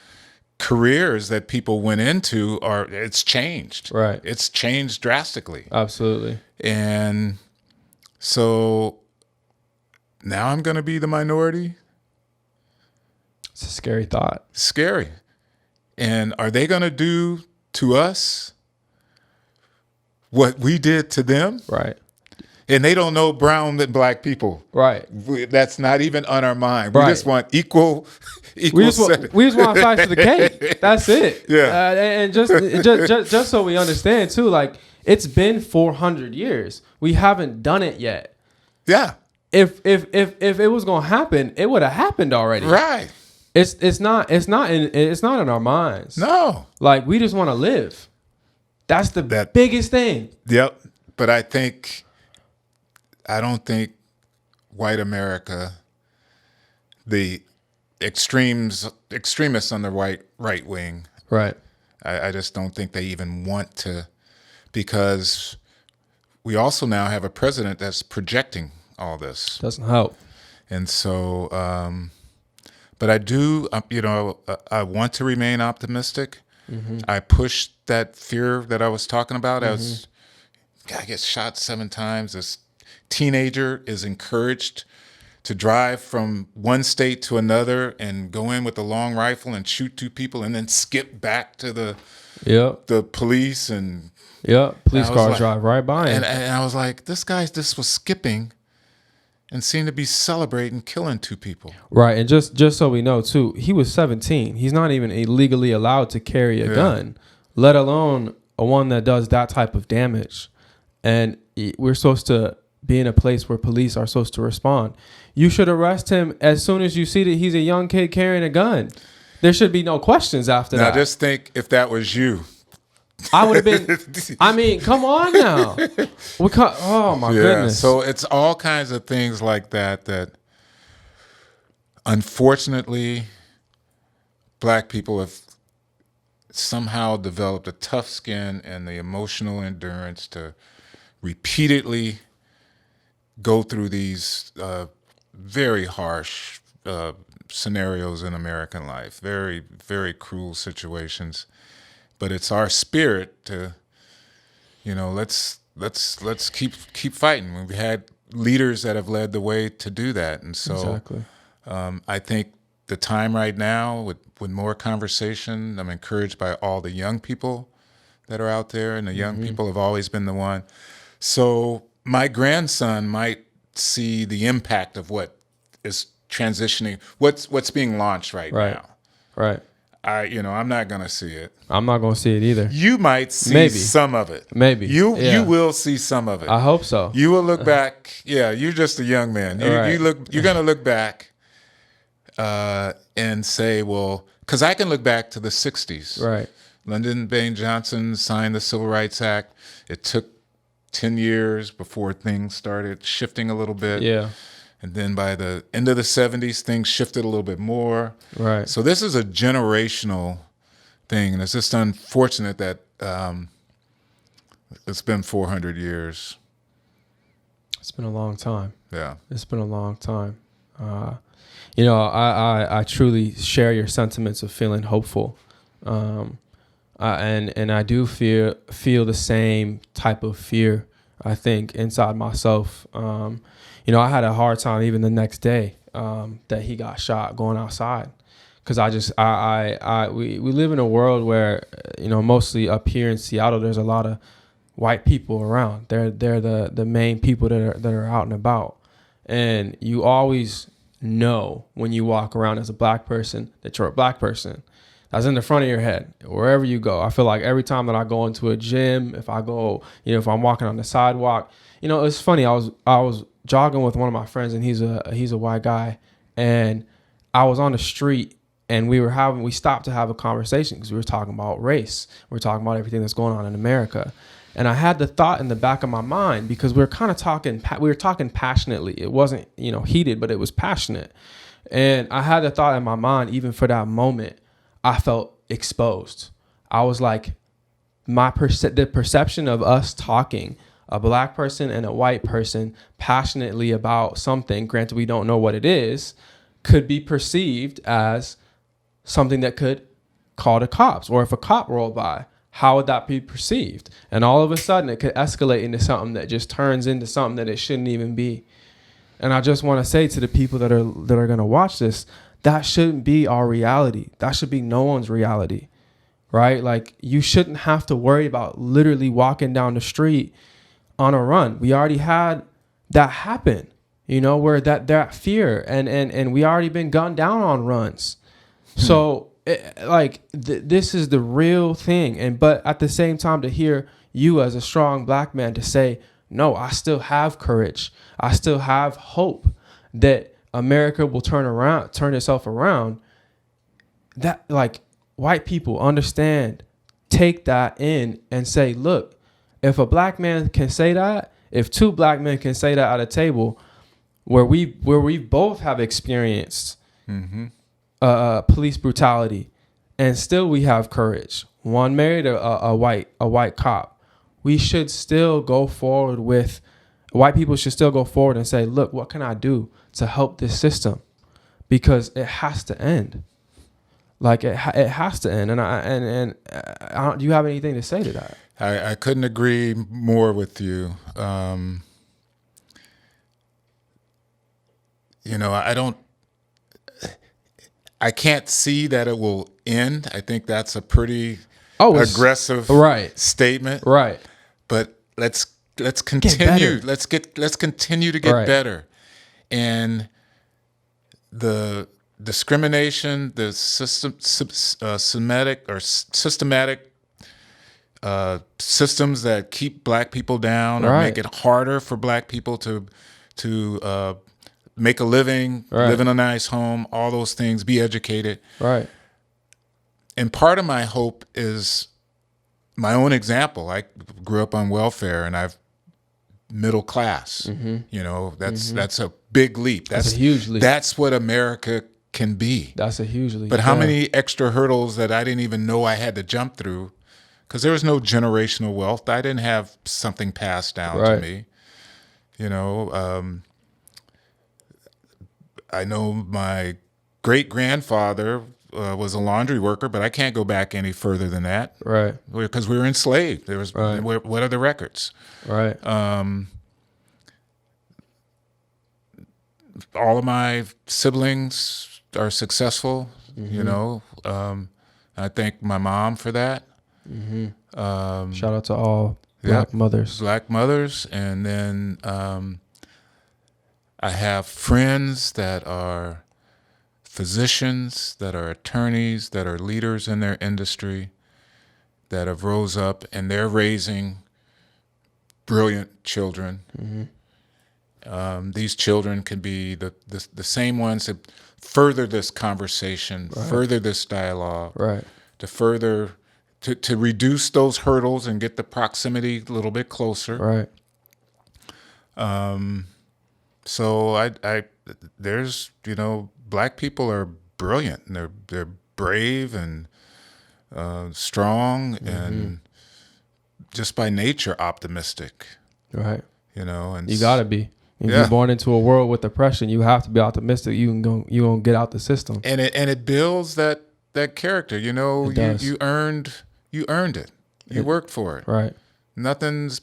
careers that people went into it's changed. Right. It's changed drastically. Absolutely. And so now I'm going to be the minority. It's a scary thought. Scary. And are they going to do to us what we did to them? Right. And they don't know brown and black people. Right. That's not even on our mind. We Right. just want equal We just want to slice the cake. That's it. Yeah. And just so we understand too, like it's been 400 years. We haven't done it yet. Yeah. If it was gonna happen, it would have happened already. Right. It's not in our minds. No. Like we just want to live. That's the biggest thing. Yep. But I don't think white America, the extremists on the right wing, Right. I just don't think they even want to, because we also now have a president that's projecting all this. Doesn't help. And so, but I do, I want to remain optimistic. Mm-hmm. I push that fear that I was talking about. I get shot 7 times. This teenager is encouraged to drive from one state to another and go in with a long rifle and shoot 2 people and then skip back to the police and police cars drive right by him. And I was like, this guy just was skipping and seemed to be celebrating killing 2 people. Right, and just so we know too, he was 17. He's not even legally allowed to carry a gun, let alone one that does that type of damage. And we're supposed to be in a place where police are supposed to respond. You should arrest him as soon as you see that he's a young kid carrying a gun. There should be no questions after that. Now just think if that was you. I would have been, I mean, come on now. Oh my goodness. So it's all kinds of things like that unfortunately black people have somehow developed a tough skin and the emotional endurance to repeatedly go through these very harsh scenarios in American life, very, very cruel situations. But it's our spirit to, let's keep fighting. We've had leaders that have led the way to do that, and so exactly. I think the time right now with more conversation, I'm encouraged by all the young people that are out there, and the young people have always been the one. So my grandson might see the impact of what is transitioning, what's being launched right now. Right. I'm not going to see it. I'm not going to see it either. You might see some of it. Maybe. You will see some of it. I hope so. You will look back. Yeah, you're just a young man. You're going to look back and say, well, because I can look back to the 60s. Right. Lyndon Baines Johnson signed the Civil Rights Act. It took 10 years before things started shifting a little bit. Yeah. And then by the end of the 70s, things shifted a little bit more. Right. So this is a generational thing. And it's just unfortunate that it's been 400 years. It's been a long time. Yeah. It's been a long time. I truly share your sentiments of feeling hopeful. And I do feel the same type of fear, I think, inside myself. I had a hard time even the next day that he got shot going outside, because we live in a world where mostly up here in Seattle there's a lot of white people around. They're the main people that are out and about, and you always know when you walk around as a black person that you're a black person. That's in the front of your head wherever you go. I feel like every time that I go into a gym, if I go, if I'm walking on the sidewalk, it's funny. I was jogging with one of my friends, and he's a white guy, and I was on the street, and we stopped to have a conversation because we were talking about race. We were talking about everything that's going on in America, and I had the thought in the back of my mind, because we were talking passionately. It wasn't heated, but it was passionate, and I had the thought in my mind, even for that moment, I felt exposed. I was like, the perception of us talking, a black person and a white person passionately about something, granted we don't know what it is, could be perceived as something that could call the cops. Or if a cop rolled by, how would that be perceived? And all of a sudden it could escalate into something that just turns into something that it shouldn't even be. And I just want to say to the people that are going to watch this, that shouldn't be our reality. That should be no one's reality. Right? Like, you shouldn't have to worry about literally walking down the street on a run. We already had that happen, where that fear and we already been gunned down on runs. So this is the real thing. But at the same time, to hear you as a strong black man to say, no, I still have courage. I still have hope that America will turn itself around. That, like, white people understand, take that in and say, look, if a black man can say that, if two black men can say that at a table where we both have experienced police brutality, and still we have courage. One married a white cop. We should still go forward with, white people should still go forward and say, look, what can I do to help this system? Because it has to end. Like, it has to end. And I do you have anything to say to that? I couldn't agree more with you. I can't see that it will end. I think that's a pretty aggressive statement. Right. But let's continue. Let's continue to get better. And the discrimination, the systematic systems that keep black people down or make it harder for black people to make a living, live in a nice home, all those things, be educated. Right. And part of my hope is my own example. I grew up on welfare and I've middle class. That's a big leap. That's a huge leap. That's what America can be. That's a huge leap. But how many extra hurdles that I didn't even know I had to jump through, because there was no generational wealth. I didn't have something passed down to me. I know my great-grandfather was a laundry worker, but I can't go back any further than that. Right. Because we were enslaved. There was what are the records? Right. All of my siblings are successful. I thank my mom for that. Shout out to all black mothers. Black mothers. And then I have friends that are physicians, that are attorneys, that are leaders in their industry, that have rose up, and they're raising brilliant children. These children can be the same ones that further this conversation, further this dialogue, to further to reduce those hurdles and get the proximity a little bit closer. So I there's black people are brilliant and they're brave and strong and just by nature optimistic. And you gotta be. If you're born into a world with oppression, you have to be optimistic. You gonna get out the system. And it builds that character. You earned it. You worked for it. Right. Nothing's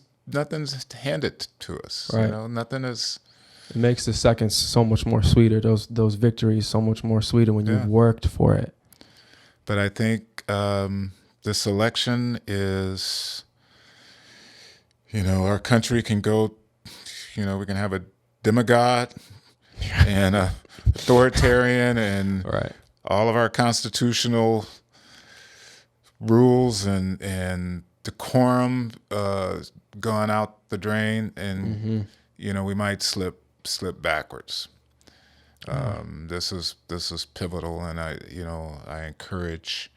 handed to us. Right. Nothing is. It makes the seconds so much more sweeter. Those victories so much more sweeter when you've worked for it. But I think this election is, our country can go. We can have a demigod and a authoritarian and all of our constitutional rules and decorum gone out the drain, and we might slip backwards. This is pivotal, and I encourage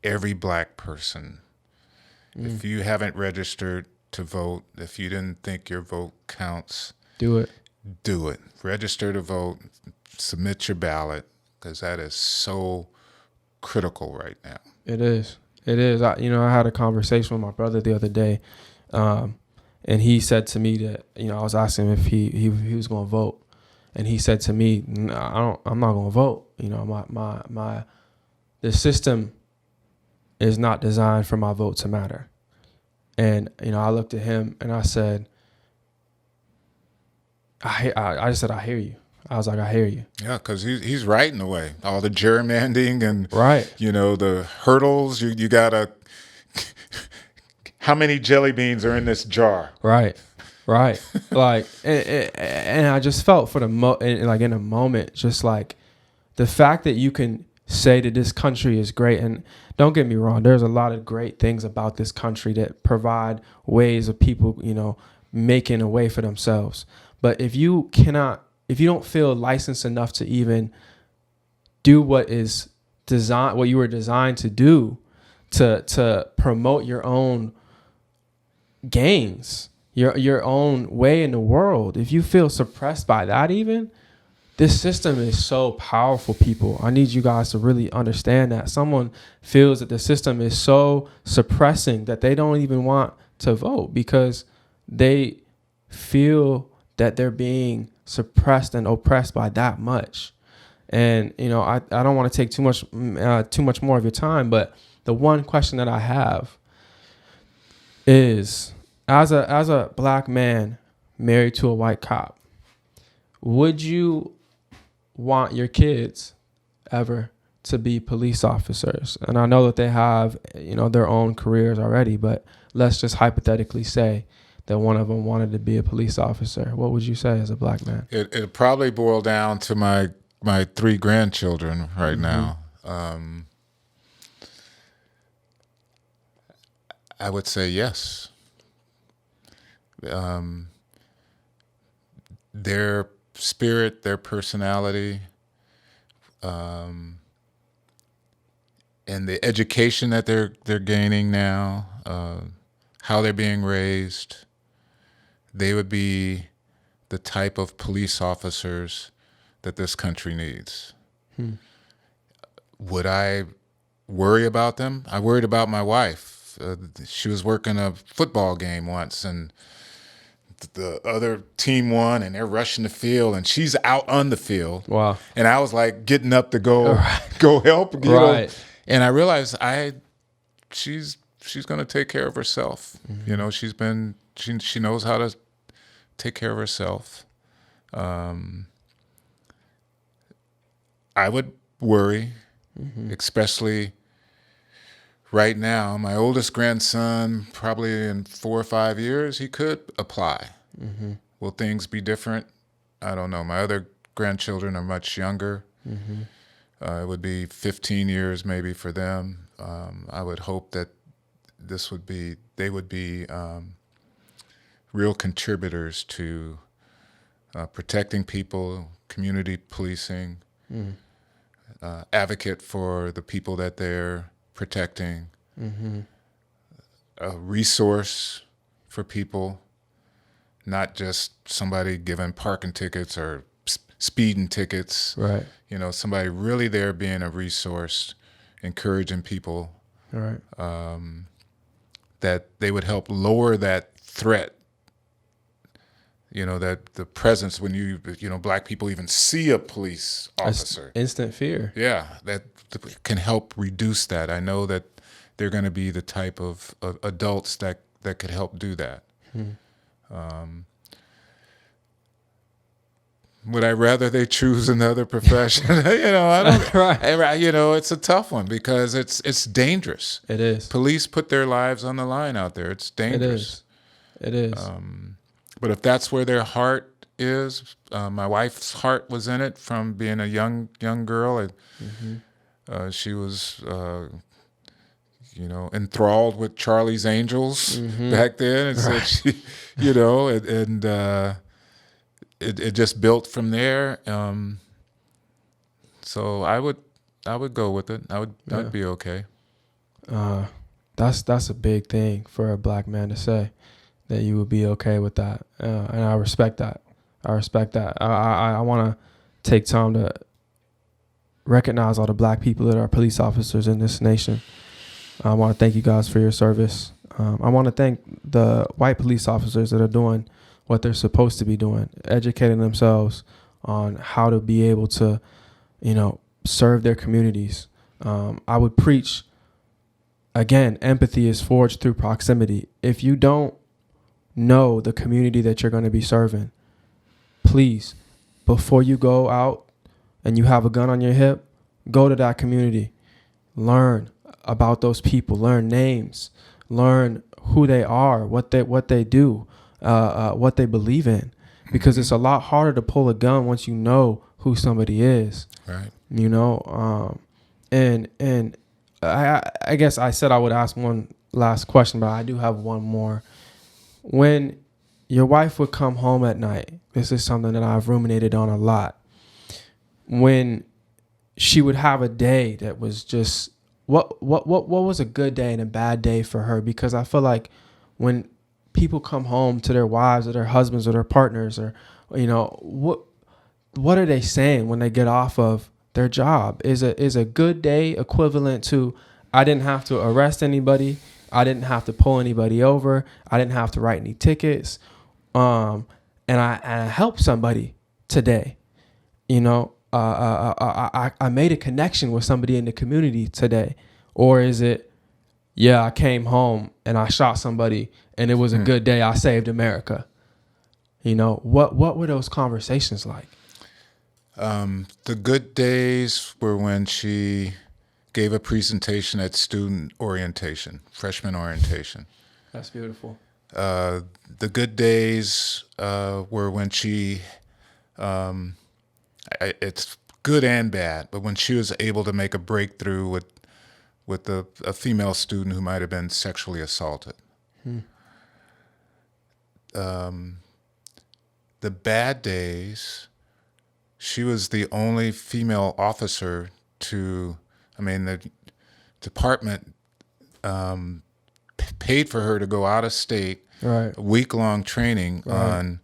every black person, if you haven't registered to vote, if you didn't think your vote counts, do it. Register to vote, submit your ballot, because that is so critical right now. It is. It is. I had a conversation with my brother the other day, and he said to me that, I was asking him if he was going to vote, and he said to me, I'm not going to vote. The system is not designed for my vote to matter. And, I looked at him and I said, I just said, I hear you. I was like, I hear you. Yeah, because he's right in a way. All the gerrymandering and, right. The hurdles, you got to, how many jelly beans are in this jar? Right. Like, and I just felt in a moment, just like the fact that you can say that this country is great. And don't get me wrong, there's a lot of great things about this country that provide ways of people, making a way for themselves. But if you don't feel licensed enough to even do what you were designed to do, to promote your own gains, your own way in the world, if you feel suppressed by that, even, this system is so powerful, people. I need you guys to really understand that. Someone feels that the system is so suppressing that they don't even want to vote because they feel that they're being suppressed and oppressed by that much. And, I don't want to take too much more of your time, but the one question that I have is, as a black man married to a white cop, would you want your kids ever to be police officers? And I know that they have, their own careers already, but let's just hypothetically say that one of them wanted to be a police officer. What would you say as a black man? It'll probably boil down to my 3 grandchildren right now. I would say yes. Their spirit, their personality, and the education that they're gaining now, how they're being raised, they would be the type of police officers that this country needs. Would I worry about them? I worried about my wife. She was working a football game once, and the other team won, and they're rushing the field, and she's out on the field. Wow. And I was like getting up to go help. You know? And I realized she's going to take care of herself. She knows how to take care of herself. I would worry, especially right now. My oldest grandson, probably in 4 or 5 years, he could apply. Will things be different? I don't know. My other grandchildren are much younger. It would be 15 years maybe for them. I would hope that they would be real contributors to protecting people, community policing, advocate for the people that they're protecting, a resource for people, not just somebody giving parking tickets or speeding tickets. Right. Somebody really there being a resource, encouraging people. Right. That they would help lower that threat. That the presence when black people even see a police officer. That's instant fear. Yeah, that can help reduce that. I know that they're going to be the type of adults that could help do that. Would I rather they choose another profession? I don't. Right. It's a tough one because it's dangerous. It is. Police put their lives on the line out there. It's dangerous. It is. But if that's where their heart is, my wife's heart was in it from being a young girl. She was, enthralled with Charlie's Angels back then, and so she, it just built from there. So I would go with it. I'd be okay. That's a big thing for a black man to say, that you would be okay with that. And I respect that. I want to take time to recognize all the black people that are police officers in this nation. I want to thank you guys for your service. I want to thank the white police officers that are doing what they're supposed to be doing, educating themselves on how to be able to, serve their communities. I would preach, again, empathy is forged through proximity. If you don't know the community that you're going to be serving, please, before you go out and you have a gun on your hip, go to that community. Learn about those people. Learn names. Learn who they are, what they do, what they believe in. Because it's a lot harder to pull a gun once you know who somebody is. Right. And I guess I said I would ask one last question, but I do have one more. When your wife would come home at night, this is something that I've ruminated on a lot. When she would have a day that was just what was a good day and a bad day for her? Because I feel like when people come home to their wives or their husbands or their partners, or what are they saying when they get off of their job? Is a good day equivalent to I didn't have to arrest anybody, I didn't have to pull anybody over, I didn't have to write any tickets, and I helped somebody today, I made a connection with somebody in the community today? Or is it, yeah, I came home and I shot somebody and it was a good day, I saved America? What were those conversations like? The good days were when she gave a presentation at student orientation, freshman orientation. That's beautiful. The good days were when she, it's good and bad, but when she was able to make a breakthrough with a female student who might have been sexually assaulted. The bad days, she was the only female officer the department paid for her to go out of state, right, a week-long training right,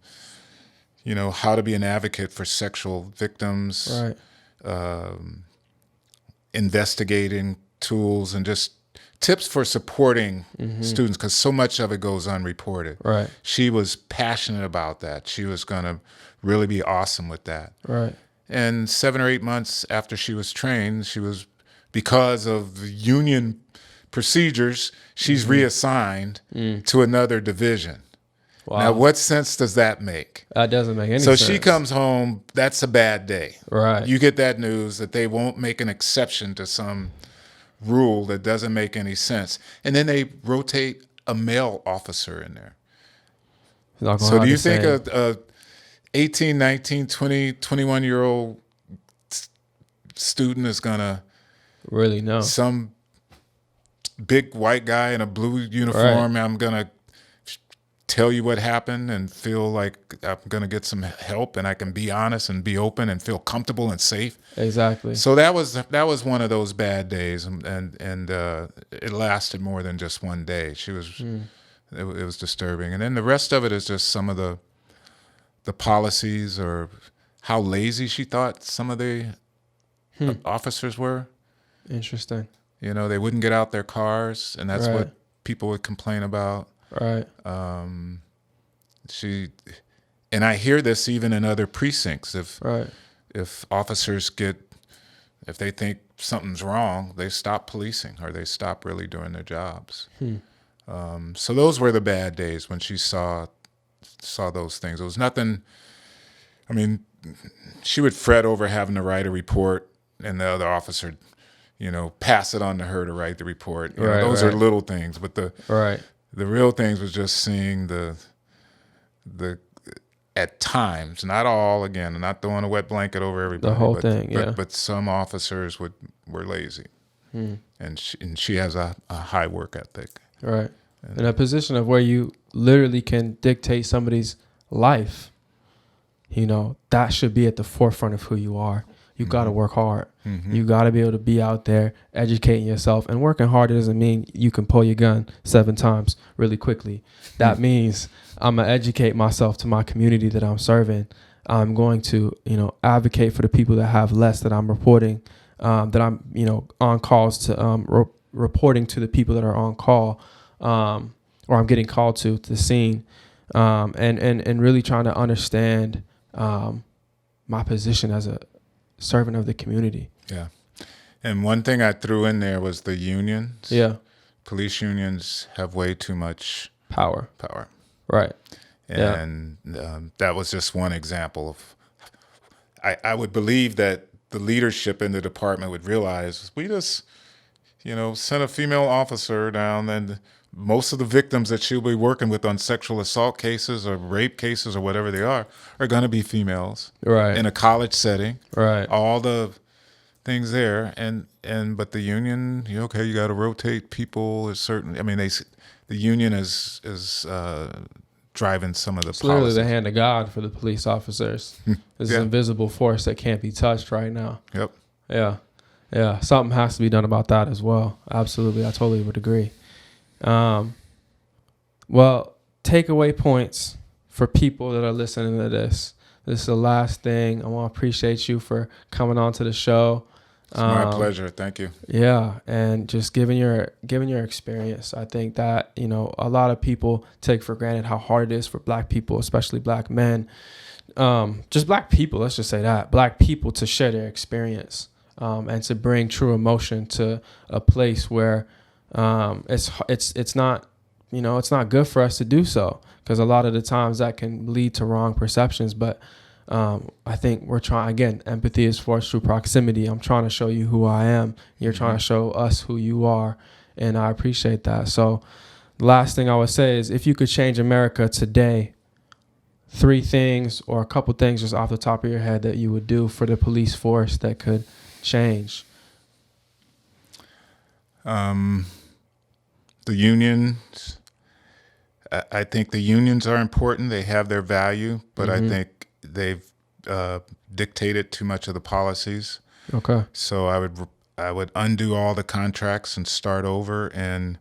on, how to be an advocate for sexual victims, right, investigating tools, and just tips for supporting students, because so much of it goes unreported. right, She was passionate about that. She was going to really be awesome with that. right. And 7 or 8 months after she was trained, because of the union procedures, she's reassigned to another division. Wow. Now, what sense does that make? That doesn't make any sense. So she comes home, that's a bad day. Right. You get that news that they won't make an exception to some rule that doesn't make any sense. And then they rotate a male officer in there. So do you think a 18, 19, 20, 21-year-old student is going to really know? Some big white guy in a blue uniform, right, I'm going to tell you what happened and feel like I'm going to get some help and I can be honest and be open and feel comfortable and safe. Exactly. So that was one of those bad days, and it lasted more than just one day. She was it was disturbing. And then the rest of it is just some of the policies, or how lazy she thought some of the officers were. Interesting. They wouldn't get out their cars, and that's what people would complain about. Right. And I hear this even in other precincts. If officers if they think something's wrong, they stop policing, or they stop really doing their jobs. So those were the bad days when she saw those things. It was nothing. She would fret over having to write a report, and the other officer, pass it on to her to write the report. Those are little things, but the real things was just seeing the at times, not all, again, I'm not throwing a wet blanket over everybody. The whole thing, yeah. But some officers were lazy, and she has a high work ethic. Right. In a position of where you literally can dictate somebody's life, that should be at the forefront of who you are. You got to work hard. You got to be able to be out there educating yourself. And working hard doesn't mean you can pull your gun 7 times really quickly. That means I'm going to educate myself to my community that I'm serving. I'm going to, advocate for the people that have less that I'm reporting. that I'm, on calls to reporting to the people that are on call, or I'm getting called to the scene, and really trying to understand my position as a servant of the community. Yeah. And one thing I threw in there was the unions. Yeah. Police unions have way too much Power. Right. Yeah. And that was just one example of, I would believe that the leadership in the department would realize we just, sent a female officer down, and most of the victims that she'll be working with on sexual assault cases or rape cases or whatever they are going to be females. Right. In a college setting. Right. All the things there. But the union, you got to rotate people. The union is driving some of the It's policies. literally the hand of God for the police officers. This is an invisible force that can't be touched right now. Yep. Yeah. Something has to be done about that as well. Absolutely. I totally would agree. Well, takeaway points for people that are listening to this. This is the last thing. I want to appreciate you for coming on to the show. It's my pleasure. Thank you. Yeah, and just giving your experience. I think that, a lot of people take for granted how hard it is for Black people, especially Black men. Just Black people, let's just say that. Black people to share their experience, and to bring true emotion to a place where it's not, it's not good for us to do so, because a lot of the times that can lead to wrong perceptions. But I think we're trying, again, empathy is forced through proximity. I'm trying to show you who I am. You're trying to show us who you are. And I appreciate that. So the last thing I would say is, if you could change America today, 3 things or a couple things just off the top of your head that you would do for the police force that could change. The unions, I think the unions are important. They have their value, but I think they've dictated too much of the policies. Okay. So I would undo all the contracts and start over, and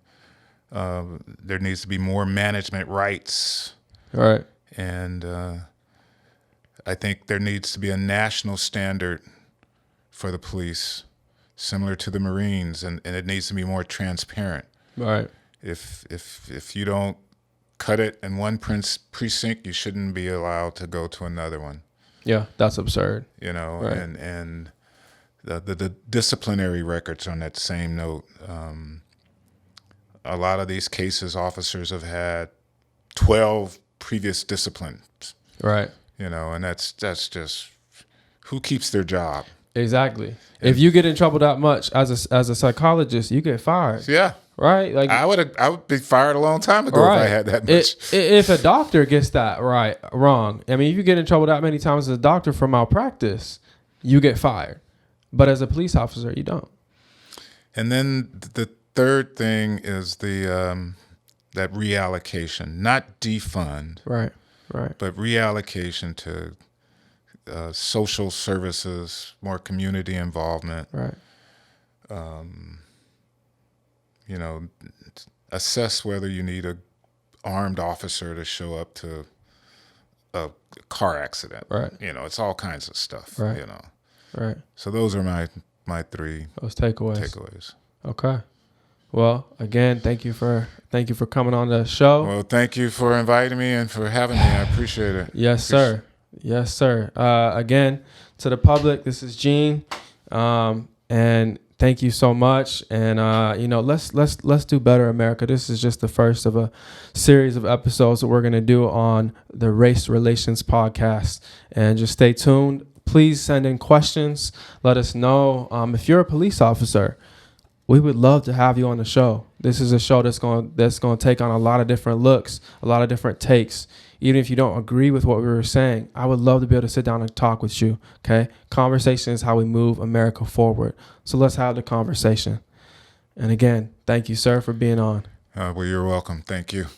there needs to be more management rights. All right. And I think there needs to be a national standard for the police, similar to the Marines, and it needs to be more transparent. All right. If you don't cut it in one precinct, you shouldn't be allowed to go to another one. Yeah, that's absurd. Right. And the disciplinary records on that same note. A lot of these cases, officers have had 12 previous disciplines. Right. And that's just, who keeps their job? Exactly. If you get in trouble that much as a psychologist, you get fired. Yeah. Right. Like I would be fired a long time ago if I had that much. If a doctor gets that wrong, I mean, if you get in trouble that many times as a doctor for malpractice, you get fired. But as a police officer, you don't. And then the third thing is the that reallocation, not defund. Right. But reallocation to social services, more community involvement. Right. Assess whether you need a armed officer to show up to a car accident. Right. It's all kinds of stuff. Right. Right. So those are my 3 takeaways. Okay. Well, again, thank you for coming on the show. Well, thank you for inviting me and for having me. I appreciate it. Yes, sir. Yes, sir. Again, to the public, this is Gene, and thank you so much. And let's do better, America. This is just the first of a series of episodes that we're gonna do on the Race Relations podcast. And just stay tuned. Please send in questions. Let us know if you're a police officer. We would love to have you on the show. This is a show that's going to take on a lot of different looks, a lot of different takes. Even if you don't agree with what we were saying, I would love to be able to sit down and talk with you. Okay, conversation is how we move America forward. So let's have the conversation. And again, thank you, sir, for being on. Well, you're welcome. Thank you.